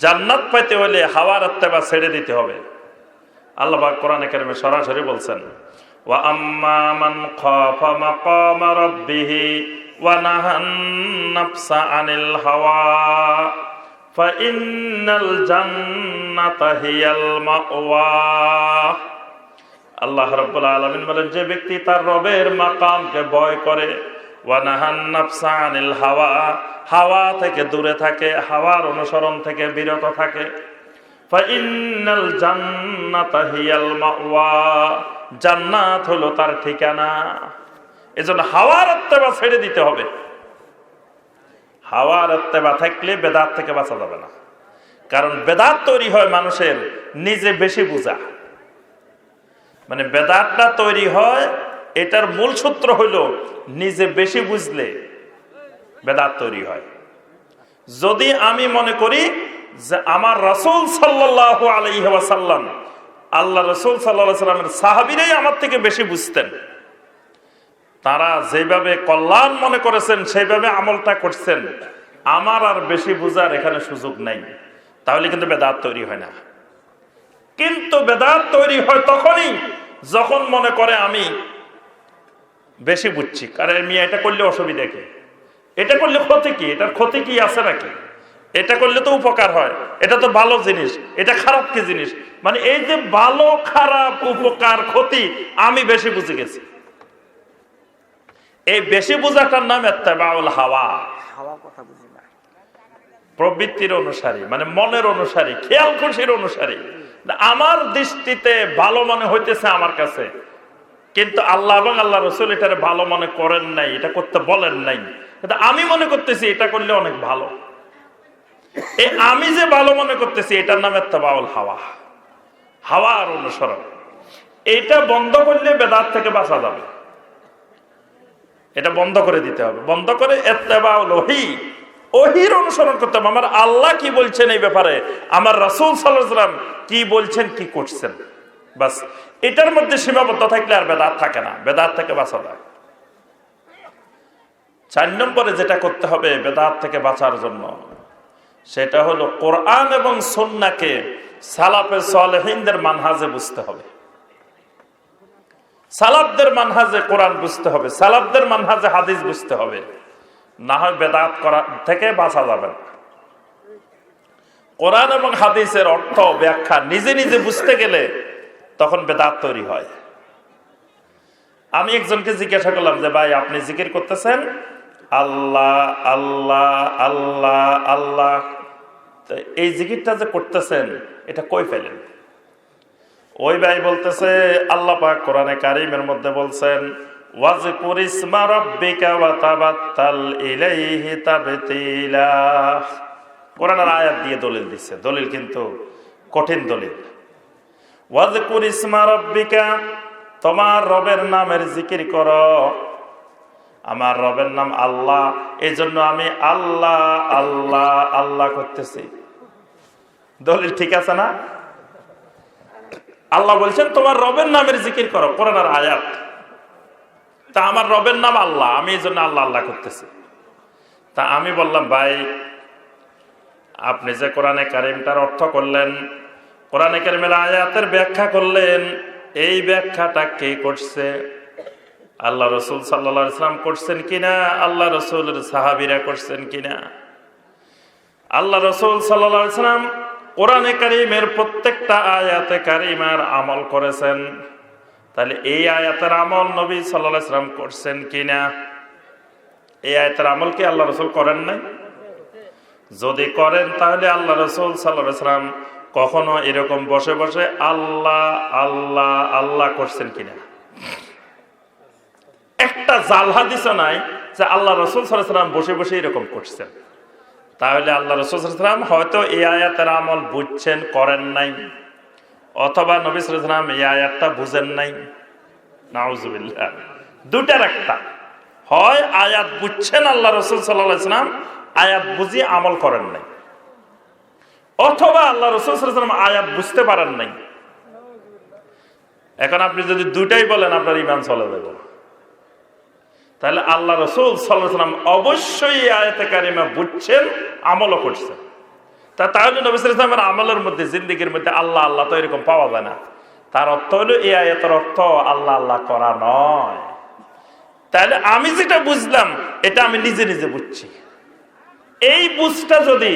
জান্নাত পাইতে হলে হাওয়ার ইত্তেবা ছেড়ে দিতে হবে। আল্লাহ পাক কোরআনে কারিমে সরাসরি বলছেন, ওয়া আম্মা মান খাফা মাকামা রাব্বিহি ওয়া নাহান নাফসা আনিল হাওয়া ফাইন্নাল জান্নাতা হিয়াল মাওয়া। আল্লাহ রাব্বুল আলামিন বলেন, যে ব্যক্তি তার রবের মাকামকে ভয় করে, ওয়া নাহান নাফসা আনিল হাওয়া, হাওয়া থেকে দূরে থাকে, হাওয়ার অনুসরণ থেকে বিরত থাকে, ফাইন্নাল জান্নাতা হিয়াল মাওয়া, জান্নাত হলো তার ঠিকানা। এজন্য হাওয়ার ইত্তেবা ছেড়ে দিতে হবে। হাওয়ার ইত্তেবা থাকলে বেদাত থেকে বাঁচা যাবে না। কারণ বেদাত তৈরি হয় মানুষের নিজে বেশি বুঝা, মানে বেদাতটা তৈরি হয়, এটার মূল সূত্র হলো নিজে বেশি বুঝলে বেদাত তৈরি হয়। যদি আমি মনে করি যে আমার রাসূল সাল্লাল্লাহু আলাইহি ওয়াসাল্লাম, আল্লাহ রাসূল সাল্লাল্লাহু আলাইহি ওয়াসাল্লামের সাহাবীরাই আমার থেকে বেশি বুঝতেন, তারা যেভাবে কল্যাণ মনে করেছেন সেইভাবে আমলটা করছেন, আমার আর বেশি বুঝার এখানে সুযোগ নাই, তাহলে কিন্তু বেদাত তৈরি হয় না। কিন্তু বেদাত তৈরি হয় তখনই যখন মনে করে আমি বেশি বুঝছি, কারণ আমি এটা করলে অসুবিধা কি, এটা করলে ক্ষতি কি, এটার ক্ষতি কি আছে নাকি, এটা করলে তো উপকার হয়, এটা তো ভালো জিনিস, এটা খারাপ কি জিনিস, মানে এই যে ভালো খারাপ উপকার ক্ষতি আমি বেশি বুঝে গেছি। এই বেশি বোঝাটার নাম ইত্তেবাউল হাওয়া, প্রবৃত্তির অনুসারী, মানে মনের অনুসারী, খেয়াল খুশির অনুসারী। আমার দৃষ্টিতে ভালো মনে হইতেছে আমার কাছে, কিন্তু আল্লাহ এবং আল্লাহ রাসূল এটারে ভালো মনে করেন নাই, এটা করতে বলেন নাই, কিন্তু আমি মনে করতেছি এটা করলে অনেক ভালো। এই আমি যে ভালো মনে করতেছি এটার নাম ইত্তেবাউল হাওয়া, হাওয়ার অনুসরণ। এটা বন্ধ করলে বেদাত থেকে বাঁচা যাবে। এটা বন্ধ করে দিতে হবে, বন্ধ করে ইত্তেবাউল ওহী, ওহীর অনুসরণ করতে হবে। আমার আল্লাহ কি বলছেন এই ব্যাপারে, আমার রাসূল সাল্লাল্লাহু আলাইহি ওয়াসাল্লাম কি বলছেন, কি করছেন, বাস এটার মধ্যে সীমাবদ্ধ থাকলে আর বেদাত থাকে না, বেদাত থেকে বাঁচা যায়। 4 নম্বরে যেটা করতে হবে বেদাত থেকে বাঁচার জন্য, সেটা হলো কোরআন এবং সুন্নাহকে সালাফে সালেহিনদের মানহাজে বুঝতে হবে। সালাফদের মানহাজে কোরআন বুঝতে হবে, সালাফদের মানহাজে হাদিস বুঝতে হবে, না হয় বেদাত করা থেকে বাঁচা যাবে না। কোরআন এবং হাদিসের অর্থ ব্যাখ্যা নিজে নিজে বুঝতে গেলে তখন বেদাত তৈরি হয়। আমি একজনকে জিজ্ঞাসা করলাম যে ভাই আপনি জিকির করতেছেন আল্লাহ আল্লাহ আল্লাহ আল্লাহ, এই জিকিরটা যে করতেছেন এটা কই পেলেন? ওই ভাই বলতেছে আল্লাহ পাক কোরআনে কারীমের মধ্যে বলছেন, ওয়াজকুর ইসমা রাব্বিকা ওয়া তাবাত্তাল ইলাইহি তাবতিলা। কোরআনের আয়াত দিয়ে দলিল দিচ্ছে, দলিল কিন্তু কঠিন দলিল। ওয়াজকুর ইসমা রাব্বিকা, তোমার রবের নামের জিকির করো। আমার রবের নাম আল্লাহ, এই জন্য আমি আল্লাহ আল্লাহ আল্লাহ করতেছি। দলিল ঠিক আছে না? আল্লাহ বলছেন তোমার রবের নামের জিকির করো, কোরআনের আয়াত। তা আমার রবের নাম আল্লাহ, আমি এই জন্য আল্লাহ আল্লাহ করতেছি। তা আমি বললাম ভাই আপনি যে কোরআনে কারিমটার অর্থ করলেন, কোরআনে কারিমের আয়াতের ব্যাখ্যা করলেন, এই ব্যাখ্যাটা কে করছে? আল্লাহ রাসূল সাল্লাল্লাহু আলাইহি ওয়াসাল্লাম করছেন কিনা, আল্লাহ রাসূলের সাহাবীরা করছেন কিনা? আল্লাহ রাসূল সাল্লাল্লাহু আলাইহি ওয়াসাল্লাম কোরআনে কারিমের প্রত্যেকটা আয়াতে কারিমার আমল করেছেন, তাহলে এই আয়াতের আমল নবী সাল্লাল্লাহু আলাইহি ওয়াসাল্লাম করছেন কিনা? এই আয়াতের আমল কি আল্লাহ রাসূল করেন নাই? যদি করেন তাহলে আল্লাহ রাসূল সাল্লাল্লাহু আলাইহি ওয়াসাল্লাম কখনো এরকম বসে বসে আল্লাহ আল্লাহ আল্লাহ করছেন কিনা? একটা জাল হাদিসও নাই যে আল্লাহ রাসূল সাল্লাল্লাহু আলাইহি ওয়াসাল্লাম বসে বসে এরকম করছেন। তাহলে আল্লাহ রাসূল সাল্লাল্লাহু আলাইহি ওয়াসাল্লাম হয়তো এই আয়াতের আমল বুঝছেন, করেন নাই, অথবা নবী সাল্লাল্লাহু আলাইহি ওয়াসাল্লাম এই আয়াতটা বুঝেন নাই। নাউজুবিল্লাহ, দুটার একটা, হয় আয়াত বুঝছেন আল্লাহ রাসূল সাল্লাল্লাহু আলাইহি ওয়াসাল্লাম, আয়াত বুঝিয়ে আমল করেন নাই, অথবা আল্লাহ রাসূল সাল্লাল্লাহু আলাইহি ওয়াসাল্লাম আয়াত বুঝতে পারেন নাই। এখন আপনি যদি দুটাই বলেন আপনার ঈমান চলে যাবে। তাহলে আল্লাহ রাসূল সাল্লাল্লাহু আলাইহি ওয়াসাল্লাম অবশ্যই আয়াতে কারিমা বুঝছেন, আমলও করছেন। তাহলে নবী সাল্লাল্লাহু আলাইহি ওয়াসাল্লামের আমলের মধ্যে, জিন্দেগির মধ্যে আল্লাহ আল্লাহ তো এরকম পাওয়া যায় না। তার অর্থ হলো এই আয়াতের অর্থ আল্লাহ আল্লাহ করা নয়। তাহলে আমি যেটা বুঝলাম এটা আমি নিজে নিজে বুঝছি। এই বুঝটা যদি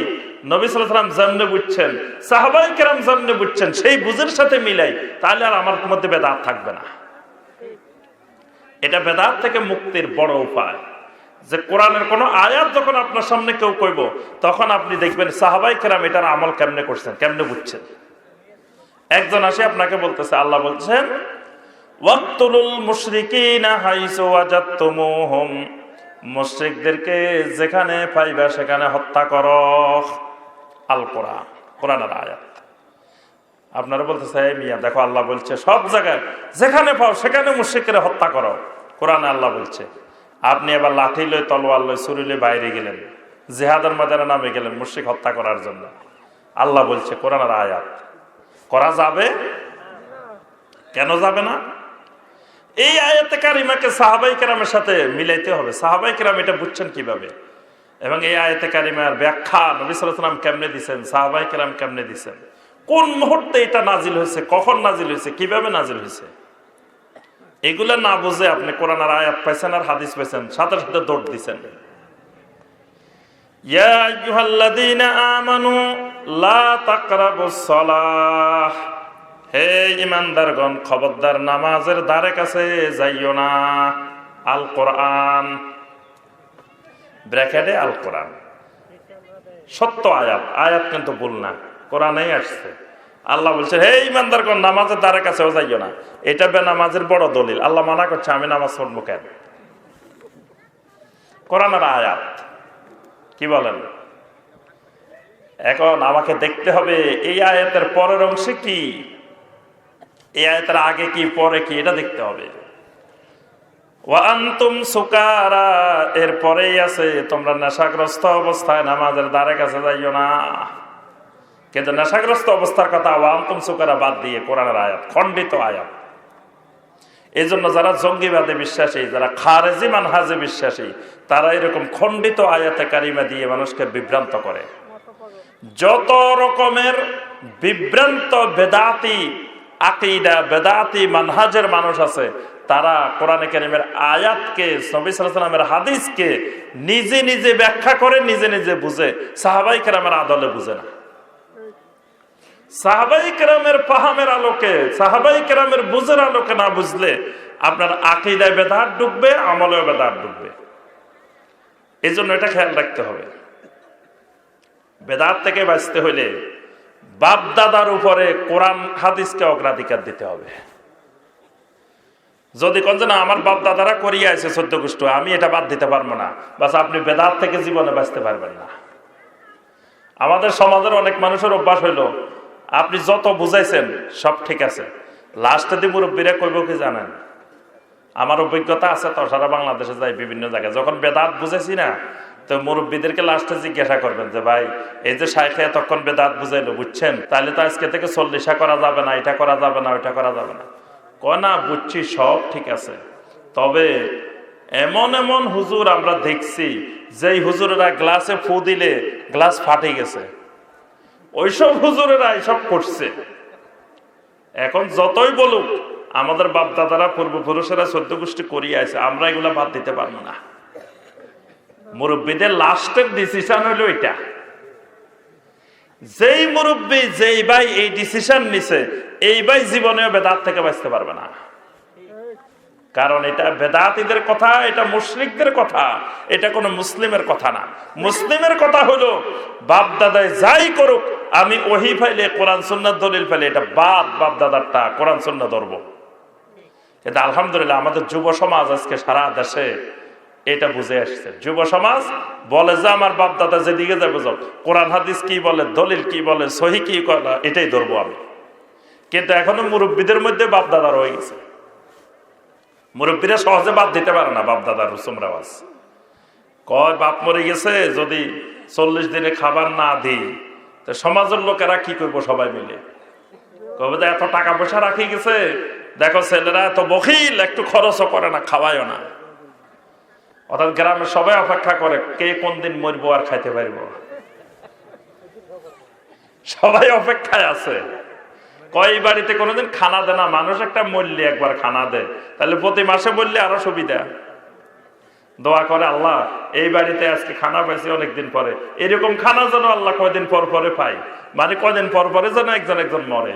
নবী সাল্লাল্লাহু আলাইহি ওয়াসাল্লাম জানলে বুঝছেন, সাহাবায়ে কেরাম জানলে বুঝছেন, সেই বুঝের সাথে মিলাই, তাহলে আর আমার মধ্যে বেদাত থাকবে না। এটা বেদাত থেকে মুক্তির বড় উপায়। যে কোরআনের কোন আয়াত যখন আপনার সামনে কেউ কইব, তখন আপনি দেখবেন সাহাবায়ে কেরাম এটার আমল কেমনে করছেন, কেমনে বুঝছেন। একজন আসে আপনাকে বলতেছে, আল্লাহ বলছেন ওয়াক্তুলুল মুশরিকিনা হাইসু ওয়াজাদতুমুহুম, মুশরিকদেরকে যেখানে পাইবা সেখানে হত্যা করো। আল কোরআন, কোরআনের আয়াত। আপনারা বলতেছে এই মিয়া দেখো আল্লাহ বলছে সব জায়গায় যেখানে পাও সেখানে মুশরিকদের হত্যা করো, কোরআনে আল্লাহ বলছে। আপনি এবার লাঠি লই, তলোয়ার লই, ছুরি লই বাইরে গেলেন, জিহাদের ময়দানে নামে গেলেন মুশরিক হত্যা করার জন্য। আল্লাহ বলছে কোরআনের আয়াত, করা যাবে? কেন যাবে না? এই আয়াতে কারিমাকে সাহাবায়ে কেরামের সাথে মিলাইতে হবে। সাহাবায়ে কেরাম এটা বুঝছেন কিভাবে, এবং এই আয়াতে কারিমার ব্যাখ্যা নবী সাল্লাল্লাহু আলাইহি ওয়াসাল্লাম কেমনে দিয়েছেন, সাহাবায়ে কেরাম কেমনে দিয়েছেন, কোন মুহূর্তে এটা নাজিল হয়েছে, কখন নাজিল হয়েছে, কিভাবে নাজিল হয়েছে, এগুলা না বুঝে আপনি কোরআনের আয়াত পাইছেন আর হাদিস পাইছেন, সাথে সাথে দৌড় দিচ্ছেন। ইয়া আইয়ুহাল্লাযীনা আমানু লা তাকরাবুস সালাহ, হে ঈমানদারগণ খবরদার নামাজের ধারে কাছে যাইও না। আল কোরআন, ব্র্যাকেটে আল কোরআন, সত্য আয়াত, আয়াত কিন্তু ভুল না, কোরআনেই আসছে। আল্লাহ বলছে হে ঈমানদারগণ নামাজের ধারে কাছেও যাইও না। এটা বেনামাজের বড় দলিল। আল্লাহ মানা করছে আমি নামাজ পড়বো কেন? কোরআনের আয়াত। কি বলেন? এখন আমাকে দেখতে হবে এই আয়াতের পরের অংশে কি, এই আয়াতের আগে কি পরে কি, এটা দেখতে হবে। ওয়া আনতুম সুকারা, এর পরেই আছে তোমরা নেশাগ্রস্ত অবস্থায় নামাজের ধারে কাছে যাইও না। কিন্তু নেশাগ্রস্ত অবস্থার কথা ওয়া আনতুম সুকারা বাদ দিয়ে কোরআনের আয়াত, খণ্ডিত আয়াত। এই জন্য যারা জঙ্গিবাদে বিশ্বাসী, যারা খারেজি মানহাজে বিশ্বাসী, তারা এরকম খণ্ডিত আয়াতে কারিমা দিয়ে মানুষকে বিভ্রান্ত করে। যত রকমের বিভ্রান্ত বেদাতি আকীদা, বেদাতি মানহাজের মানুষ আছে, তারা কোরআনে কারিমের আয়াতকে, নবী সাল্লাল্লাহু আলাইহি ওয়াসাল্লামের হাদিসকে নিজে নিজে ব্যাখ্যা করে, নিজে নিজে বুঝে, সাহাবায়ে কেরামের আদলে বুঝে না। সাহাবায়ে কেরামের ফাহামের আলোকে, সাহাবায়ে কেরামের বুঝের আলোকে না বুঝলে আপনার আকীদায় বেদাত ঢুকবে, আমলেও বেদাত ঢুকবে। এই জন্য এটা খেয়াল রাখতে হবে। বেদাত থেকে বাঁচতে হইলে বাপ দাদার উপরে কোরআন হাদিসকে অগ্রাধিকার দিতে হবে। যদি কোন না আমার বাপ দাদারা করিয়া আছে 14 গোষ্ঠী, আমি এটা বাদ দিতে পারবো না, বাস আপনি বেদাত থেকে জীবনে বাঁচতে পারবেন না। আমাদের সমাজের অনেক মানুষের অভ্যাস হইলো আপনি যত বুঝাইছেন সব ঠিক আছে, লাস্টে দিয়ে মুরব্বীরা কইব কি জানেন, আমার অভিজ্ঞতা আছে তো, সারা বাংলাদেশে যাই বিভিন্ন জায়গায়, যখন বেদাত বুঝেছি না, তো মুরব্বীদেরকে লাস্টে জিজ্ঞাসা করবেন যে ভাই এই যে শাইখে এতক্ষণ বেদাত বুঝাইলো বুঝছেন, তাহলে তো আজকে থেকে 40 করা যাবে না, এটা করা যাবে না, ওইটা করা যাবে না। কয় না বুঝছি সব ঠিক আছে, তবে এমন এমন হুজুর আমরা দেখছি যেই হুজুরেরা গ্লাসে ফু দিলে গ্লাস ফাটে গেছে, ওইসব হুজুরেরা এইসব করছে। এখন যতই বলুক আমাদের বাপ দাদারা পূর্বপুরুষেরা 14 গোষ্ঠী করিয়ে আছে, আমরা এগুলা বাদ দিতে পারবো না। মুরব্বীদের লাস্টের ডিসিশন হলো এটা। যেই মুরব্বী, যেই ভাই এই ডিসিশন নিছে, এই ভাই জীবনেও বেদাত থেকে বাঁচতে পারবে না। কারণ এটা বেদাতীদের কথা, এটা মুশরিকদের কথা, এটা কোনো মুসলিমের কথা না। মুসলিমের কথা হলো বাপ দাদায় যাই করুক, আমি ওহি ফাইলে কোরআন সুন্নাত দলিল ফাইলে এটা বাপ দাদারটা কোরআন সুন্নাত ধরবো। কিন্তু আলহামদুলিল্লাহ আমাদের যুব সমাজ আজকে সারা দেশে এটা বুঝে আসছে। যুব সমাজ বলে যে আমার বাপ দাদা যেদিকে যাবে যাও, কোরআন হাদিস কি বলে, দলিল কি বলে, সহি কি বলে, এটাই ধরবো আমি। কিন্তু এখনো মুরব্বীদের মধ্যে বাপ দাদা রয়ে গেছে। মুরব্বীরা সহজে বাদ দিতে পারে না বাপ দাদার রুসুম রেওয়াজ। কয় বাপ মরে গেছে, যদি 40 দিনে খাবার না দিই তো সমাজের লোকেরা কি করবো, সবাই মিলে কবে এত টাকা পয়সা রাখি গেছে, দেখো ছেলেরা এত বখিল, একটু খরচও করে না, খাওয়ায়ও না। অর্থাৎ গ্রামের সবাই অপেক্ষা করে কে কোন দিন মরবো আর খাইতে পারবো। সবাই অপেক্ষায় আছে। কয় বাড়িতে কোনোদিন খানা দেয় না মানুষ, একটা মূল্যে একবার খানা দেয়, তাহলে প্রতি মাসে বললে আরো সুবিধা। দোয়া করে আল্লাহ এই বাড়িতে আজকে খানা পাইছি অনেকদিন পরে, এরকম খানা যেন আল্লাহ কয়দিন পর পরে পাই, মানে কয়দিন পর পরে যেন একজন একজন মরে।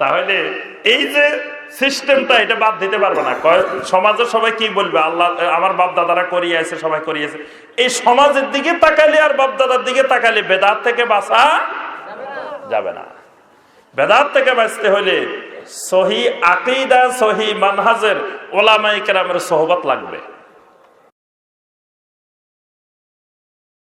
তাহলে এই যে সিস্টেমটা, এটা বাদ দিতে পারবে না। সমাজের সবাই কি বলবে, আল্লাহ আমার বাপ দাদারা করিয়েছে, সবাই করিয়েছে, এই সমাজের দিকে তাকালে আর বাপ দাদার দিকে তাকালে বেদাত থেকে বাঁচা যাবে না। বেদাত থেকে বাঁচতে হলে সহি আকীদা, সহি মানহাজের ওলামায়ে কেরামের সোহবত লাগবে।